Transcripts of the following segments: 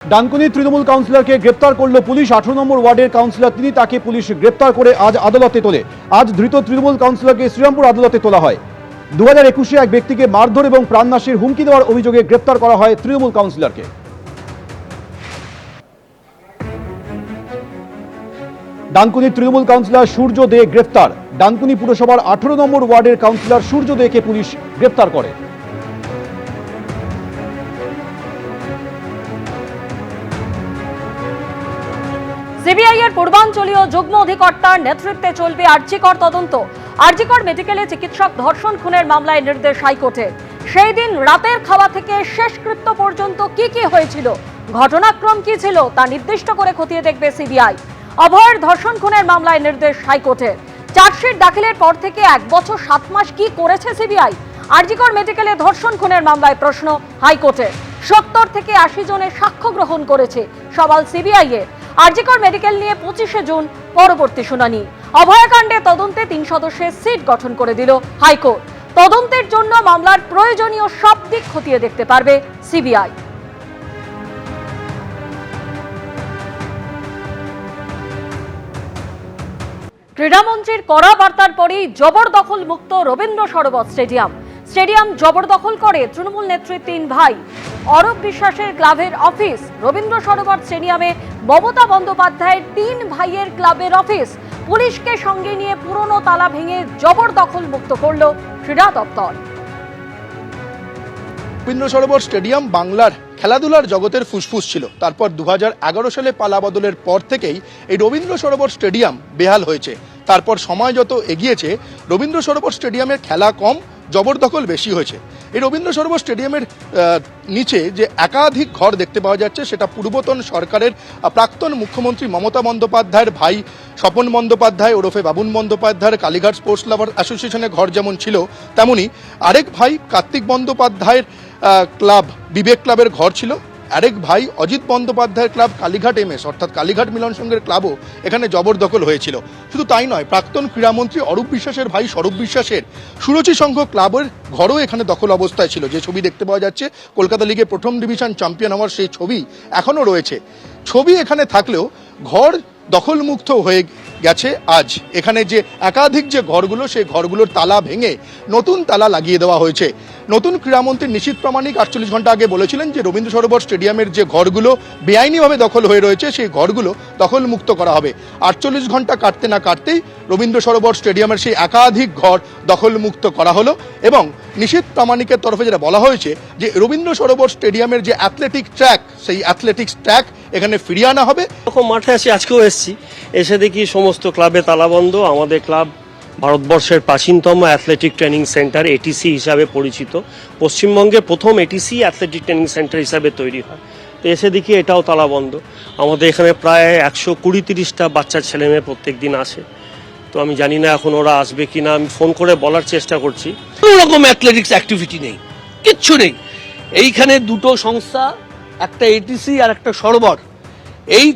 ডানকুনি তৃণমূল কাউন্সিলরকে গ্রেপ্তার করল পুলিশ। 18 নম্বর ওয়ার্ডের কাউন্সিলর তিনি, তাকে পুলিশ গ্রেপ্তার করে আজ আদালতে তোলে। আজ ধৃত তৃণমূল কাউন্সিলরকে শ্রীরামপুর আদালতে তোলা হয়। 2021-এ এক ব্যক্তিকে মারধর এবং প্রাণনাশের হুমকি দেওয়ার অভিযোগে গ্রেপ্তার করা হয় তৃণমূল কাউন্সিলরকে। ডানকুনি তৃণমূল কাউন্সিলর সূর্য দে গ্রেপ্তার। ডানকুনি পুরসভার 18 নম্বর ওয়ার্ডের কাউন্সিলর সূর্য দেকে পুলিশ গ্রেপ্তার করে। সিবিআই এর পূর্বাঞ্চলীয় যুগ্ম অধিকর্তার নেতৃত্বে চলবে আরজিকর তদন্ত। আরজিকর মেডিকেলে চিকিৎসক ধর্ষণ খুনের মামলায় নির্দেশ হাইকোর্টের। সেই দিন রাতের খাওয়া থেকে শেষকৃত্য পর্যন্ত কি কি হয়েছিল, ঘটনাক্রম কি ছিল তা নির্দিষ্ট করে খতিয়ে দেখবে সিবিআই। অভয়ের ধর্ষণ খুনের মামলায় নির্দেশ হাইকোর্টের। চার্জশিট দাখিলের পর থেকে 1 বছর 7 মাস কি করেছে সিবিআই? আরজিকর মেডিকেলে ধর্ষণ খুনের মামলায় প্রশ্ন হাইকোর্টের। 70 থেকে 80 জনের সাক্ষ্য গ্রহণ করেছে, সওয়াল সিবিআই এর। আরজিকর মেডিকেল নিয়ে 25শে জুন পরবর্তী শুনানি। অভয়াকাণ্ডে তদন্তে 3 সদস্যের সিট গঠন করে দিল হাইকোর্ট। তদন্তের জন্য মামলার প্রয়োজনীয় সব দিক খতিয়ে দেখতে পারবে সিবিআই। ক্রীড়ামন্ত্রীর কড়া বার্তার পরই জবরদখল মুক্ত রবীন্দ্র সরোবর স্টেডিয়াম। স্টেডিয়াম জবরদখল করে তৃণমূল নেত্রী 3 ভাই। অরূপ বিশ্বাসের ক্লাবের অফিস। রবীন্দ্র সরোবর স্টেডিয়ামে মমতা বন্দ্যোপাধ্যায়ের 3 ভাইয়ের ক্লাবের অফিস। পুলিশকে সঙ্গে নিয়ে পুরনো তালা ভেঙে জবরদখল মুক্ত করল ক্রীড়া দপ্তর। রবীন্দ্র সরোবর স্টেডিয়াম বাংলার খেলাধুলার জগতের ফুসফুস ছিল। তারপর 2011 সালে পালা বদলের পর থেকেই এই রবীন্দ্র সরোবর স্টেডিয়াম বেহাল হয়েছে। তারপর সময় যত এগিয়েছে রবীন্দ্র সরোবর স্টেডিয়ামের খেলা কম, জবরদখল বেশি হয়েছে। এই রবীন্দ্র সরোবর স্টেডিয়ামের নিচে যে একাধিক ঘর দেখতে পাওয়া যাচ্ছে, সেটা পূর্বতন সরকারের প্রাক্তন মুখ্যমন্ত্রী মমতা বন্দ্যোপাধ্যায়ের ভাই স্বপন বন্দ্যোপাধ্যায় ওরফে বাবুন বন্দ্যোপাধ্যায়ের কালীঘাট স্পোর্টস লাভার অ্যাসোসিয়েশনের ঘর যেমন ছিল, তেমনি আরেক ভাই কার্তিক বন্দ্যোপাধ্যায়ের ক্লাব বিবেক ক্লাবের ঘর ছিল। আরেক ভাই অজিত বন্দ্যোপাধ্যায়ের ক্লাব কালীঘাট এমএস অর্থাৎ কালীঘাট মিলন সংঘের ক্লাবও এখানে জবরদখল হয়েছিল। শুধু তাই নয়, প্রাক্তন ক্রীড়ামন্ত্রী অরূপ বিশ্বাসের ভাই স্বরূপ বিশ্বাসের সুরুচি সংঘ ক্লাবের ঘরও এখানে দখল অবস্থায় ছিল। যে ছবি দেখতে পাওয়া যাচ্ছে কলকাতা লিগের প্রথম ডিভিশন চ্যাম্পিয়ন হওয়ার, সেই ছবি এখনও রয়েছে। ছবি এখানে থাকলেও ঘর দখলমুক্ত হয়ে গেছে। আজ এখানে যে একাধিক যে ঘরগুলো, সেই ঘরগুলোর তালা ভেঙে নতুন তালা লাগিয়ে দেওয়া হয়েছে। নতুন ক্রীড়ামন্ত্রী নিশীথ প্রামাণিক 48 ঘন্টা আগে বলেছিলেন যে রবীন্দ্র সরোবর স্টেডিয়ামের যে ঘরগুলো বেআইনিভাবে দখল হয়ে রয়েছে, সেই ঘরগুলো দখলমুক্ত করা হবে। 48 ঘন্টা কাটতে না কাটতেই রবীন্দ্র সরোবর স্টেডিয়ামের সেই একাধিক ঘর দখলমুক্ত করা হলো। এবং নিশীথ প্রামাণিকের তরফে যেটা বলা হয়েছে যে রবীন্দ্র সরোবর স্টেডিয়ামের যে অ্যাথলেটিক ট্র্যাক, সেই অ্যাথলেটিক্স ট্র্যাক এখানে ফিরিয়ে আনা হবে। এরকম মাঠে আছি, আজকেও এসেছি, এসে দেখি সমস্ত ক্লাবে তালাবন্ধ। আমাদের ক্লাব ভারতবর্ষের প্রাচীনতম অ্যাথলেটিক ট্রেনিং সেন্টার, এটিসি হিসাবে পরিচিত। পশ্চিমবঙ্গের প্রথম এটিসি অ্যাথলেটিক ট্রেনিং সেন্টার হিসাবে তৈরি হয়। তো এসে দেখি এটাও তালাবন্ধ। আমাদের এখানে প্রায় 120-30টা বাচ্চা ছেলেমেয়ে প্রত্যেক দিন আসে। তো আমি জানি না এখন ওরা আসবে কিনা, আমি ফোন করে বলার চেষ্টা করছি। কোনো রকম অ্যাথলেটিক্স অ্যাক্টিভিটি নেই, কিচ্ছু নেই। এইখানে দুটো সংস্থা, একটা এটিসি আর একটা সরোবর, এই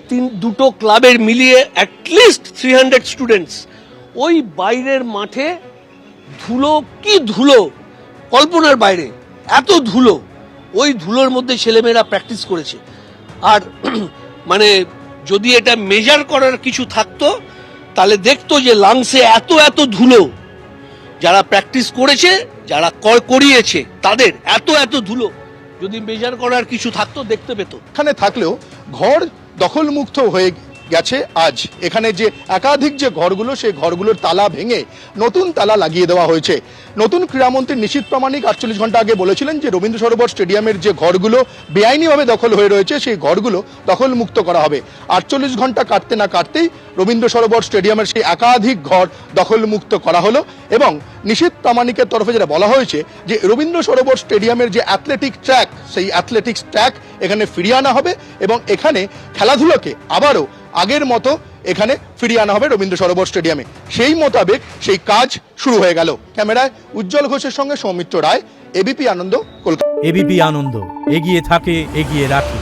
দুটো ক্লাবের মিলিয়ে অ্যাটলিস্ট 300 স্টুডেন্টস। ওই বাইরের মাঠে ধুলো, কি ধুলো, কল্পনার বাইরে, এত ধুলো। ওই ধুলোর মধ্যে ছেলেমেয়েরা প্র্যাকটিস করেছে। আর মানে যদি এটা মেজার করার কিছু থাকতো তাহলে দেখতো যে লাংসে এত এত ধুলো। যারা প্র্যাকটিস করেছে, যারা করিয়েছে, তাদের এত এত ধুলো যদি মেজার করার কিছু থাকতো দেখতে পেত। এখানে থাকলেও ঘর দখলমুক্ত হয়ে গেছে। আজ এখানে যে একাধিক যে ঘরগুলো, সেই ঘরগুলোর তালা ভেঙে নতুন তালা লাগিয়ে দেওয়া হয়েছে। নতুন ক্রীড়ামন্ত্রী নিশীথ প্রামাণিক 48 ঘন্টা আগে বলেছিলেন যে রবীন্দ্র সরোবর স্টেডিয়ামের যে ঘরগুলো বেআইনিভাবে দখল হয়ে রয়েছে, সেই ঘরগুলো দখলমুক্ত করা হবে। 48 ঘন্টা কাটতে না কাটতেই রবীন্দ্র সরোবর স্টেডিয়ামের সেই একাধিক ঘর দখলমুক্ত করা হলো। এবং নিশীথ প্রামাণিকের তরফে যেটা বলা হয়েছে যে রবীন্দ্র সরোবর স্টেডিয়ামের যে অ্যাথলেটিক ট্র্যাক, সেই অ্যাথলেটিক্স ট্র্যাক এখানে ফিরিয়ে আনা হবে এবং এখানে খেলাধুলাকে আবারও আগের মতো এখানে ফিরিয়ে আনা হবে রবীন্দ্র সরোবর স্টেডিয়ামে। সেই মোতাবেক সেই কাজ শুরু হয়ে গেল। ক্যামেরায় উজ্জ্বল ঘোষের সঙ্গে সৌমিত্র রায়, এবিপি আনন্দ, কলকাতা। এবিপি আনন্দ, এগিয়ে থাকে, এগিয়ে রাখে।